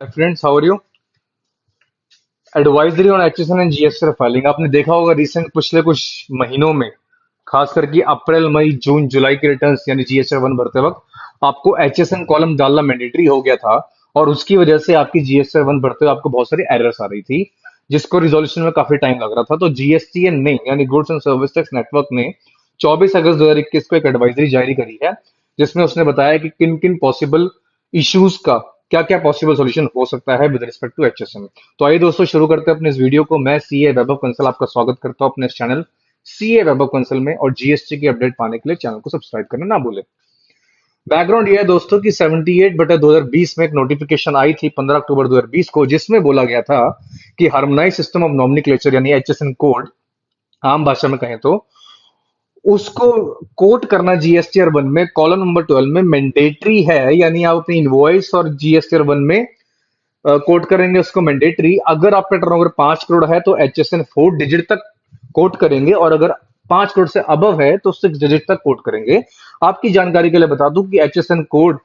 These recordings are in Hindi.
Friends, how are you? Advisory on HSN and GST filing आपने देखा होगा रिसेंट पिछले कुछ महीनों में, खास करके अप्रैल मई जून जुलाई के रिटर्न्स यानी जीएसटी वन भरते वक्त आपको एचएसएन कॉलम डालना मैंडेटरी हो गया था। और उसकी वजह से आपकी जीएसटी वन भरते हुए आपको बहुत सारी एरर्स आ रही थी, जिसको रिजोल्यूशन में काफी टाइम लग रहा था। तो जीएसटीएन ने यानी goods and service tax network ने 24 अगस्त 2021 को एक एडवाइजरी जारी करी है, जिसमें उसने बताया कि किन किन पॉसिबल इश्यूज का क्या क्या पॉसिबल सॉल्यूशन हो सकता है विद रिस्पेक्ट टू एचएसएम। तो आइए दोस्तों, शुरू करते हैं अपने इस वीडियो को। मैं सीए वैभव कंसल आपका स्वागत करता हूं अपने इस चैनल सीए वैभव कंसल में, और जीएसटी की अपडेट पाने के लिए चैनल को सब्सक्राइब करना ना भूलें। बैकग्राउंड यह है दोस्तों कि 78/2020 में एक नोटिफिकेशन आई थी 15 अक्टूबर 2020 को, जिसमें बोला गया था कि हार्मोनाइज सिस्टम ऑफ नॉमिनक्लेचर यानी एचएसएन कोड, आम भाषा में कहें तो उसको कोट करना जीएसटीआर वन में कॉलम नंबर 12 में मैंडेटरी है। यानी आप अपनी इनवॉइस और जीएसटीआर वन में कोट करेंगे उसको मैंडेटरी। अगर आपका टर्नओवर 5 करोड़ है तो एचएसएन 4 डिजिट तक कोट करेंगे, और अगर 5 करोड़ से अबव है तो 6 डिजिट तक कोट करेंगे। आपकी जानकारी के लिए बता दूं कि एचएसएन कोड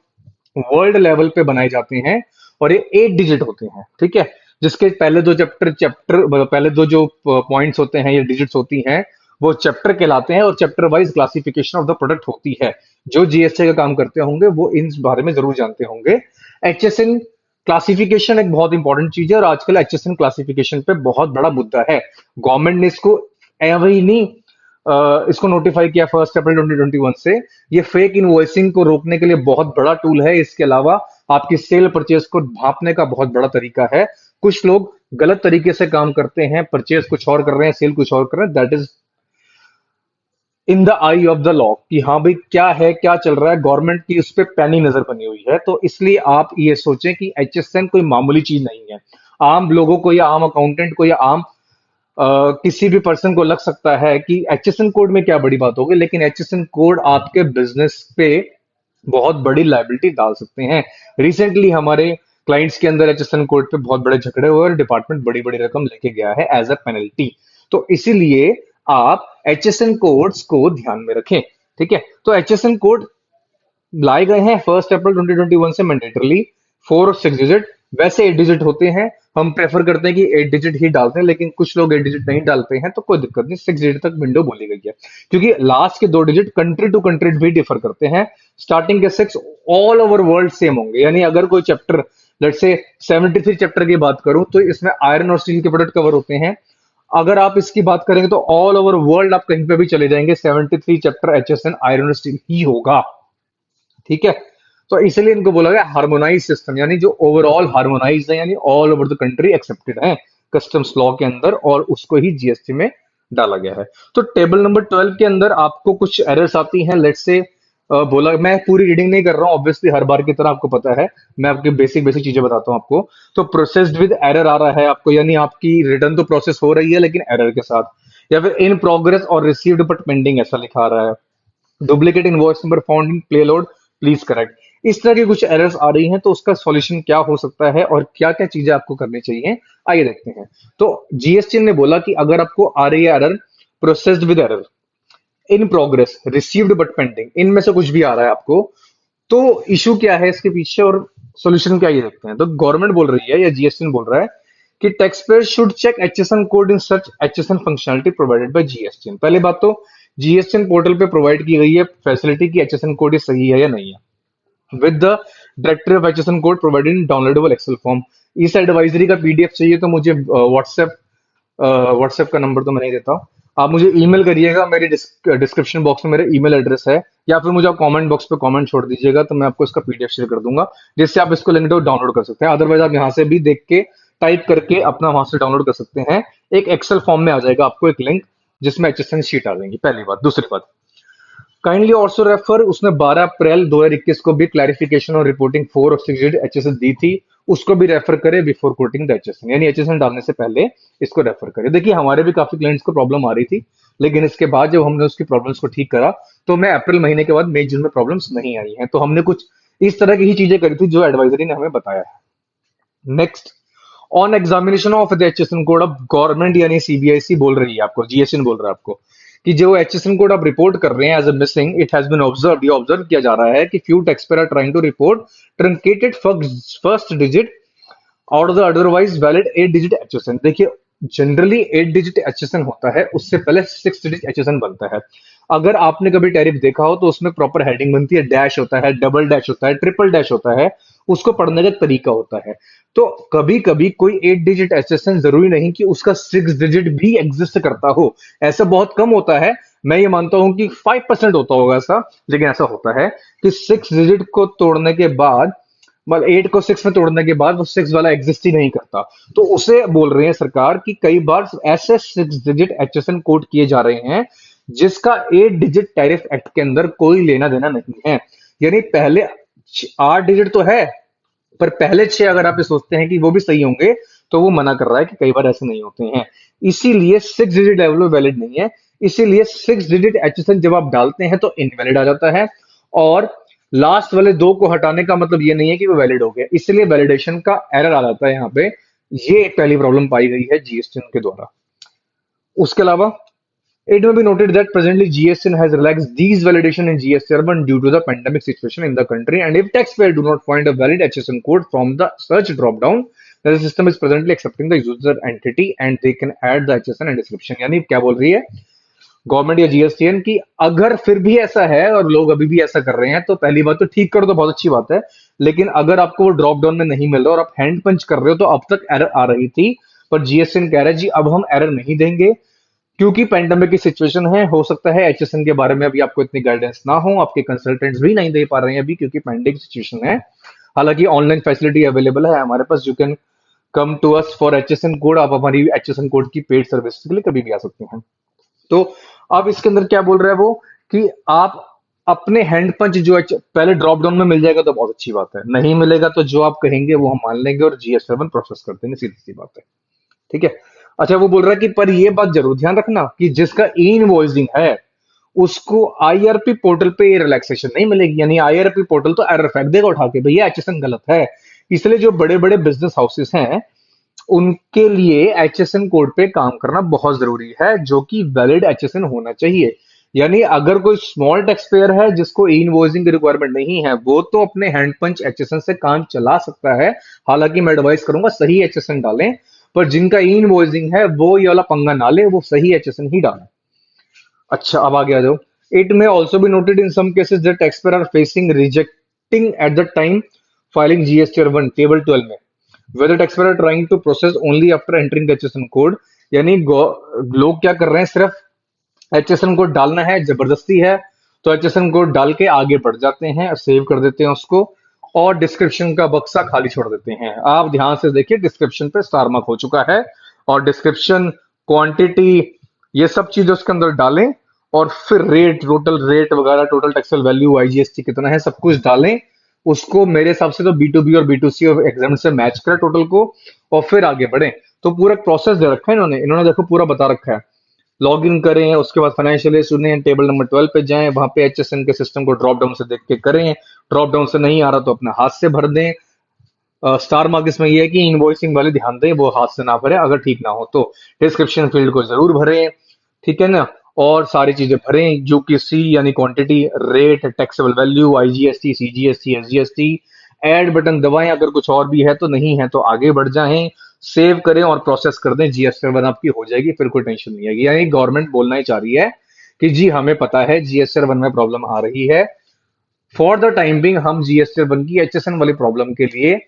वर्ल्ड लेवल पे बनाए जाते हैं, और ये 8 डिजिट होते हैं, ठीक है। जिसके पहले दो चैप्टर पहले दो जो पॉइंट्स होते हैं, ये डिजिट्स होती हैं, वो चैप्टर कहलाते हैं, और chapter wise classification of the product होती है। जो जीएसटी का काम करते होंगे वो इन बारे में जरूर जानते होंगे। एचएसएन क्लासिफिकेशन एक बहुत इंपॉर्टेंट चीज है, और आजकल एचएसएन क्लासिफिकेशन पे बहुत बड़ा मुद्दा है। गवर्नमेंट ने इसको एवं नहीं इसको नोटिफाई किया 1 अप्रैल 2021 से। ये फेक इनवॉइसिंग को रोकने के लिए बहुत बड़ा टूल है। इसके अलावा आपकी सेल परचेज को भापने का बहुत बड़ा तरीका है। कुछ लोग गलत तरीके से काम करते हैं, परचेज कुछ और कर रहे हैं, सेल कुछ और कर रहे हैं। That is in the I of the law कि हाँ भाई, क्या है, क्या चल रहा है, गवर्नमेंट की उस पर पैनी नजर बनी हुई है। तो इसलिए आप ये सोचें कि एचएसएन कोई मामूली चीज नहीं है। आम लोगों को या आम अकाउंटेंट को या आम किसी भी पर्सन को लग सकता है कि एचएसएन कोड में क्या बड़ी बात होगी, लेकिन एचएसएन कोड आपके बिजनेस पे बहुत बड़ी लाइबिलिटी डाल सकते हैं। रिसेंटली हमारे क्लाइंट्स के अंदर एचएसएन कोड पे बहुत बड़े झगड़े हुए और डिपार्टमेंट बड़ी बड़ी रकम लेके गया है एज अ पेनल्टी। तो इसीलिए आप एचएसएन कोड्स को ध्यान में रखें, ठीक है। तो एचएसएन कोड लाए गए हैं 1 अप्रैल 2021 से मैंडेटरली 4 और 6 डिजिट। वैसे 8 डिजिट होते हैं, हम प्रेफर करते हैं कि 8 डिजिट ही डालते हैं, लेकिन कुछ लोग 8 डिजिट नहीं डालते हैं तो कोई दिक्कत नहीं, 6 डिजिट तक विंडो बोली गई है। क्योंकि लास्ट के 2 डिजिट कंट्री टू कंट्री भी डिफर करते हैं। स्टार्टिंग के 6 ऑल ओवर वर्ल्ड सेम होंगे। यानी अगर कोई चैप्टर, लेट से 73 चैप्टर की बात करूं, तो इसमें आयरन और स्टील के प्रोडक्ट कवर होते हैं। अगर आप इसकी बात करेंगे तो ऑल ओवर वर्ल्ड आप कहीं पे भी चले जाएंगे, 73 चैप्टर एचएसएन आयरन और स्टील ही होगा, ठीक है। तो इसलिए इनको बोला गया हार्मोनाइज सिस्टम, यानी जो ओवरऑल हार्मोनाइज है, यानी all over the country accepted है कस्टम्स लॉ के अंदर, और उसको ही जीएसटी में डाला गया है। तो टेबल नंबर 12 के अंदर आपको कुछ एरर्स आती हैं। लेट्स से बोला, मैं पूरी रीडिंग नहीं कर रहा हूं ऑब्वियसली, हर बार की तरह आपको पता है, मैं आपकी बेसिक बेसिक चीजें बताता हूं आपको। तो प्रोसेस्ड विद एरर आ रहा है आपको, यानी आपकी रिटर्न तो प्रोसेस हो रही है लेकिन एरर के साथ, या फिर इन प्रोग्रेस और रिसीव्ड बट पेंडिंग ऐसा लिखा आ रहा है। Duplicate invoice number found in play load, please correct. इस तरह की कुछ एरर्स आ रही हैं, तो उसका सॉल्यूशन क्या हो सकता है और क्या क्या चीजें आपको करनी चाहिए, आइए देखते हैं। तो जीएसटी ने बोला कि अगर आपको आ रही है error, processed with error, in progress, received but pending, इनमें से कुछ भी आ रहा है आपको, तो इशू क्या है इसके पीछे और सॉल्यूशन क्या, ये देखते हैं। तो गवर्नमेंट बोल रही है या जीएसटी बोल रहा है कि tax payer should check HSN code in such HSN functionality provided by GST. पहले बात तो जीएसटी पोर्टल पे प्रोवाइड की गई है फैसिलिटी की एचएसएन कोड ये सही है या नहीं है, with the directory of HSN code provided in downloadable Excel form. इस एडवाइजरी का पीडीएफ चाहिए तो मुझे व्हाट्सएप का नंबर तो मैं नहीं देता, आप मुझे ईमेल करिएगा, मेरे डिस्क्रिप्शन बॉक्स में मेरा ईमेल एड्रेस है, या फिर मुझे आप कमेंट बॉक्स पे कमेंट छोड़ दीजिएगा, तो मैं आपको इसका पीडीएफ शेयर कर दूंगा, जिससे आप इसको लिंक डाउनलोड कर सकते हैं। अदरवाइज आप यहाँ से भी देख के टाइप करके अपना वहां से डाउनलोड कर सकते हैं। एक एक्सेल फॉर्म में आ जाएगा आपको एक लिंक, जिसमें एचएसएन शीट आ जाएंगी। पहली बात। दूसरी बात, काइंडली ऑल्सो रेफर, उसने 12 अप्रैल 2021 को भी क्लैरिफिकेशन और रिपोर्टिंग 4 और 6 एचएसएन दी थी, उसको भी रेफर करें बिफोर कोटिंग द एचएसएन, यानी एचएसएन डालने से पहले इसको रेफर करें। देखिए हमारे भी काफी क्लाइंट्स को प्रॉब्लम आ रही थी, लेकिन इसके बाद जब हमने उसकी प्रॉब्लम्स को ठीक करा, तो मैं अप्रैल महीने के बाद मई जून में प्रॉब्लम्स नहीं आई हैं। तो हमने कुछ इस तरह की ही चीजें करी थी जो एडवाइजरी ने हमें बताया है। Next, on examination of the HSN code, अब गवर्नमेंट यानी सीबीआईसी बोल रही है आपको, जीएसएन बोल रहा है आपको कि जो एचएसएन कोड आप रिपोर्ट कर रहे हैं as a missing, it has been observed, ये ऑब्जर्व किया जा रहा है कि few taxpayer are trying to report truncated first digit out of the otherwise valid 8 digit HSN. देखिए, जनरली 8 डिजिट एचएसएन होता है, उससे पहले 6 डिजिट एचएसएन बनता है। अगर आपने कभी टैरिफ देखा हो तो उसमें प्रॉपर हेडिंग बनती है, डैश होता है, डबल डैश होता है, ट्रिपल डैश होता है, उसको पढ़ने का तरीका होता है। तो कभी कभी कोई 8 डिजिट एचएसएन जरूरी नहीं कि उसका 6 डिजिट भी एग्जिस्ट करता हो। ऐसा बहुत कम होता है। मैं ये मानता हूं कि 5% होता होगा ऐसा, लेकिन ऐसा होता है कि 6 डिजिट को तोड़ने के बाद, मतलब 8 को 6 में तोड़ने के बाद वो 6 वाला एग्जिस्ट ही नहीं करता। तो उसे बोल रहे हैं सरकार कि कई बार ऐसे 6 डिजिट एचएसएन कोड किए जा रहे हैं जिसका 8 डिजिट टैरिफ एक्ट के अंदर कोई लेना देना नहीं है। यानी पहले 8 डिजिट तो है, पर पहले 6 अगर आप ये सोचते हैं कि वो भी सही होंगे, तो वो मना कर रहा है कि कई बार ऐसे नहीं होते हैं। इसीलिए 6 डिजिट लेवल वैलिड नहीं है। इसीलिए 6 डिजिट एचएसएन जब आप डालते हैं तो इनवैलिड आ जाता है, और लास्ट वाले 2 को हटाने का मतलब ये नहीं है कि वो वैलिड हो गया, इसलिए वैलिडेशन का एरर आ जाता है यहाँ पे। ये एक पहली प्रॉब्लम पाई गई है जीएसटीएन के द्वारा। उसके अलावा it may be noted that presently GSN has relaxed these validation in GS7 due to the pandemic situation in the country, and if taxpayer do not find a valid HSN code from the search drop-down, the system is presently accepting the user entity and they can add the HSN and description। यानी क्या बोल रही है गवर्नमेंट या जीएसटीएन की, अगर फिर भी ऐसा है और लोग अभी भी ऐसा कर रहे हैं तो पहली बात तो ठीक करो, तो बहुत अच्छी बात है। लेकिन अगर आपको वो ड्रॉप डाउन में नहीं मिल रहा और आप हैंड पंच कर रहे हो, तो अब तक एरर आ रही थी, पर जीएसटीएन कह रहा है जी अब हम एरर नहीं देंगे, क्योंकि पेंडेमिक की सिचुएशन है। हो सकता है एचएसएन के बारे में अभी आपको इतनी गाइडेंस ना हो, आपके कंसल्टेंट्स भी नहीं दे पा रहे हैं अभी क्योंकि पेंडेमिक सिचुएशन है। हालांकि ऑनलाइन फैसिलिटी अवेलेबल है हमारे पास, you can come to us for HSN code. आप हमारी एचएसएन कोड की पेड सर्विस के लिए कभी भी आ सकते हैं। तो अब इसके अंदर क्या बोल रहा है वो, कि आप अपने हैंड पंच जो है पहले ड्रॉप डाउन में मिल जाएगा तो बहुत अच्छी बात है, नहीं मिलेगा तो जो आप कहेंगे वो हम मान लेंगे और जीएस7 प्रोसेस कर देंगे, सीधी सी बात है। ठीक है। अच्छा, वो बोल रहा है कि पर ये बात जरूर ध्यान रखना कि जिसका ई इनवॉइसिंग है उसको आईआरपी पोर्टल पे ये रिलैक्सेशन नहीं मिलेगी। यानी आईआरपी पोर्टल तो एरर फेंक देगा उठा के, भैया एचएसएन गलत है। इसलिए जो बड़े बड़े बिजनेस हाउसेस हैं उनके लिए एचएसएन कोड पे काम करना बहुत जरूरी है, जो कि वैलिड एचएसएन होना चाहिए। यानी अगर कोई स्मॉल टैक्स पेयर है जिसको ई इनवॉइसिंग की रिक्वायरमेंट नहीं है, वो तो अपने हैंड पंच एचएसएन से काम चला सकता है। हालांकि मैं एडवाइस करूंगा सही एचएसएन डालें, पर जिनका ई इनवॉइसिंग है वो ये वाला पंगा ना ले, वो सही एचएसएन ही डालें। अच्छा, अब आगे आ जाओ। It may also be noted in some cases that tax payer are facing rejecting at the time filing GST 1 table 12 में, whether taxpayer are trying to process only after entering the HSN code. यानी लोग क्या कर रहे हैं, सिर्फ एचएसएन कोड डालना है, जबरदस्ती है, तो एचएसएन कोड डाल के आगे बढ़ जाते हैं, सेव कर देते हैं उसको, और डिस्क्रिप्शन का बक्सा खाली छोड़ देते हैं। आप ध्यान से देखिए, डिस्क्रिप्शन पे स्टार मार्क हो चुका है, और डिस्क्रिप्शन, क्वांटिटी, ये सब चीजें उसके अंदर डालें, और फिर रेट, टोटल रेट वगैरह, टोटल टैक्सेबल वैल्यू, आईजीएसटी कितना है, सब कुछ डालें। उसको मेरे हिसाब से तो बी टू बी और बी टू सी और एग्जाम से मैच करें टोटल को, और फिर आगे बढ़े। तो पूरा प्रोसेस दे रखा है इन्होंने, देखो पूरा बता रखा है। लॉग इन करें, उसके बाद फाइनेंशियल सुने, टेबल नंबर 12 पे जाएं, वहां पे एचएसएन के सिस्टम को ड्रॉप डाउन से देख के करें। ड्रॉप डाउन से नहीं आ रहा तो अपने हाथ से भर दें। स्टार मार्क इसमें यह है कि इनवॉइसिंग वाले ध्यान दें, वो हाथ से ना भरे, अगर ठीक ना हो तो डिस्क्रिप्शन फील्ड को जरूर भरें। ठीक है ना, और सारी चीजें भरें जो कि सी यानी quantity, rate, taxable value, IGST, CGST, SGST. Add button दबाएं, अगर कुछ और भी है तो, नहीं है तो आगे बढ़ जाएं, सेव करें और प्रोसेस कर दें, जीएस7 आपकी हो जाएगी, फिर कोई टेंशन नहीं आएगी। यानी गवर्नमेंट बोलना ही चाह रही है कि जी हमें पता है जीएस7 में प्रॉब्लम आ रही है, फॉर द टाइम बिंग हम जीएस7 की एचएसएन वाली प्रॉब्लम के लिए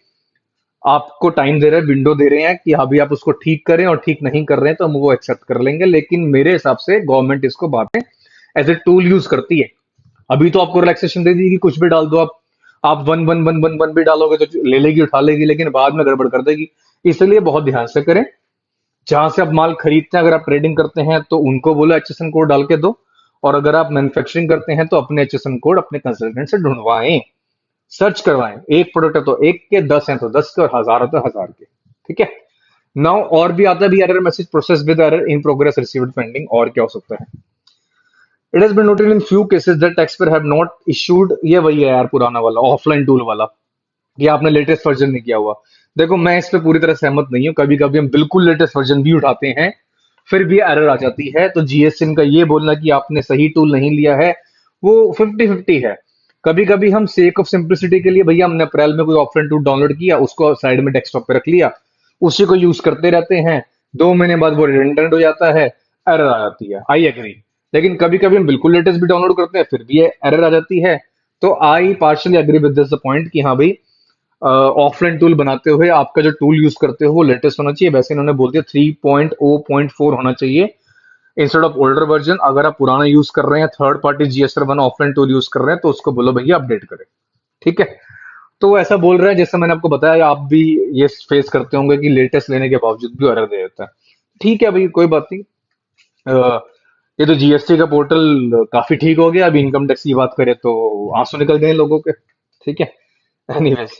आपको टाइम दे रहे हैं, विंडो दे रहे हैं कि अभी आप उसको ठीक करें, और ठीक नहीं कर रहे हैं तो हम वो एक्सेप्ट कर लेंगे। लेकिन मेरे हिसाब से गवर्नमेंट इसको बाद में एज ए टूल यूज करती है। अभी तो आपको रिलैक्सेशन दे दी कि कुछ भी डाल दो, आप one one one one one भी डालोगे तो ले लेगी, उठा लेगी, लेकिन बाद में गड़बड़ कर देगी। इसलिए बहुत ध्यान से करें। जहां से आप माल खरीदते हैं, अगर आप ट्रेडिंग करते हैं तो उनको बोलो एचएसएन कोड डाल के दो, और अगर आप मैन्युफैक्चरिंग करते हैं तो अपने एचएसएन कोड अपने कंसल्टेंट से ढूंढवाएं, सर्च करवाएं। एक प्रोडक्ट है तो एक के, 10 हैं तो 10 के, और 1000 है तो 1000 के। ठीक है। नाउ और भी आता है भी, error message process with error in progress received pending, और क्या हो सकता है। It has been noted in few cases that taxpayer have not issued, ये वही है यार पुराना वाला ऑफलाइन टूल वाला, कि आपने लेटेस्ट वर्जन नहीं किया हुआ। देखो मैं इस पे पूरी तरह सहमत नहीं हूं, कभी कभी हम बिल्कुल लेटेस्ट वर्जन भी उठाते हैं, फिर भी एरर आ जाती है। तो जीएसएन का ये बोलना कि आपने सही टूल नहीं लिया है, वो 50-50 है। कभी कभी हम सेक ऑफ सिंप्लिसिटी के लिए भैया हमने अप्रैल में कोई ऑफलाइन टूल डाउनलोड किया, उसको साइड में डेस्कटॉप पे रख लिया, उसी को यूज करते रहते हैं, 2 महीने बाद वो रिडंडेंट हो जाता है, एरर आ जाती है। I agree. लेकिन कभी कभी हम बिल्कुल लेटेस्ट भी डाउनलोड करते हैं, फिर भी एरर आ जाती है। तो I partially agree with this point कि हाँ भाई, ऑफलाइन टूल बनाते हुए आपका जो टूल यूज करते हो वो लेटेस्ट होना चाहिए। वैसे इन्होंने बोल दिया 3.0.4 होना चाहिए इंस्टेड ऑफ ओल्डर वर्जन। अगर आप पुराना यूज कर रहे हैं, third party GSR one offline tool use कर रहे हैं, तो उसको बोलो भैया अपडेट करें। ठीक है। तो वो ऐसा बोल रहे हैं, जैसे मैंने आपको बताया, आप भी ये फेस करते होंगे कि लेटेस्ट लेने के बावजूद भी एरर दे देता है। ठीक है भाई, कोई बात नहीं। अ, ये तो जीएसटी का पोर्टल काफी ठीक हो गया। अभी इनकम टैक्स की बात करें तो आंसू निकल गए लोगों के। ठीक है। एनीवेज,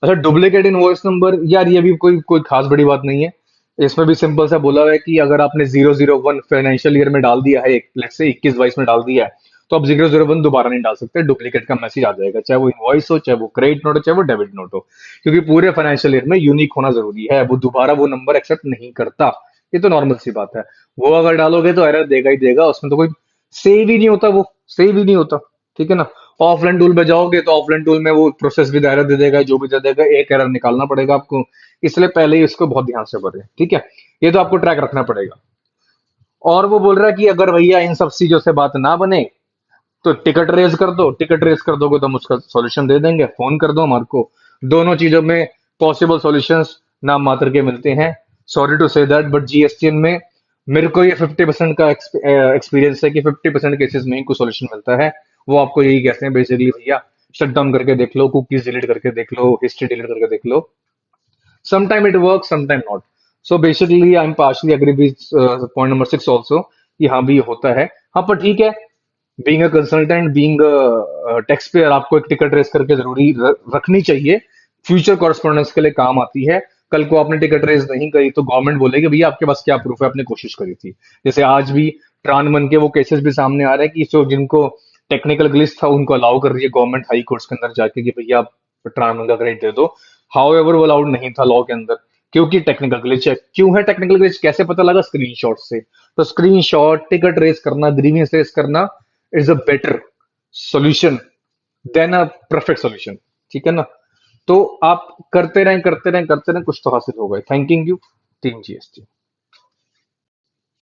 अच्छा, डुप्लीकेट इनवॉइस नंबर, यार ये भी कोई कोई खास बड़ी बात नहीं है। इसमें भी सिंपल सा बोला हुआ है कि अगर आपने 001 फाइनेंशियल ईयर में डाल दिया है, लेट्स से 21-22 में डाल दिया है, तो आप 001 दोबारा नहीं डाल सकते। डुप्लीकेट का मैसेज आ जाएगा, चाहे वो इनवॉइस हो, चाहे वो क्रेडिट नोट हो, चाहे वो डेबिट नोट हो। क्योंकि पूरे फाइनेंशियल ईयर में यूनिक होना जरूरी है, वो दोबारा वो नंबर एक्सेप्ट नहीं करता। ये तो नॉर्मल सी बात है। वो अगर डालोगे तो एरर देगा ही देगा, उसमें तो कोई सेव ही नहीं होता, वो सेव ही नहीं होता। ठीक है ना। ऑफलाइन टूल पे जाओगे तो ऑफलाइन टूल में वो प्रोसेस भी दायरा दे देगा, जो भी दे देगा, एक एरर निकालना पड़ेगा आपको। इसलिए पहले ही इसको बहुत ध्यान से भरें। ठीक है। ये तो आपको ट्रैक रखना पड़ेगा। और वो बोल रहा है कि अगर भैया इन सब चीजों से बात ना बने तो टिकट रेज कर दो। टिकट रेज कर दोगे तो हम उसका सॉल्यूशन दे देंगे, फोन कर दो हमारे को। दोनों चीजों में पॉसिबल सॉल्यूशंस नाम मात्र के मिलते हैं। Sorry to say that, but GSTN में मेरे को ये 50% का एक्सपीरियंस है कि 50% केसेस में ही कुछ सॉल्यूशन मिलता है। वो आपको यही कहते हैं बेसिकली, भैया शट डाउन करके देख लो, कुकीज डिलीट करके देख लो, हिस्ट्री डिलीट करके देख लो। Sometime it works, sometime not. So basically, I'm partially agree with point number 6 also कि हाँ भी ये होता है। हाँ, पर ठीक है, being a consultant, being a tax payer, आपको एक टिकट रेस करके जरूरी रखनी चाहिए। फ्यूचर कॉरेस्पॉन्डेंस के लिए काम आती है। कल को आपने टिकट रेस नहीं करी तो गवर्नमेंट बोलेगी भैया आपके पास क्या प्रूफ है, आपने कोशिश करी थी। जैसे आज भी ट्रांसमन के वो केसेस भी सामने आ रहे हैं कि जो जिनको टेक्निकल ग्लिच था उनको अलाउ कर रही है गवर्नमेंट हाई कोर्ट्स के अंदर जाके कि भैया आप ट्रांसमन का क्रेडिट दे दो। हाउ एवर वो अलाउड नहीं था लॉ के अंदर, क्योंकि टेक्निकल ग्लिच है। क्यों है टेक्निकल ग्लिच, कैसे पता लगा? स्क्रीनशॉट से। तो स्क्रीनशॉट, टिकट रेस करना, ग्रीवियंस रेस करना is a better solution than a perfect solution. ठीक है ना। तो आप करते रहें, करते रहें, करते रहें, कुछ तो हासिल होगा। Thanking you team GST.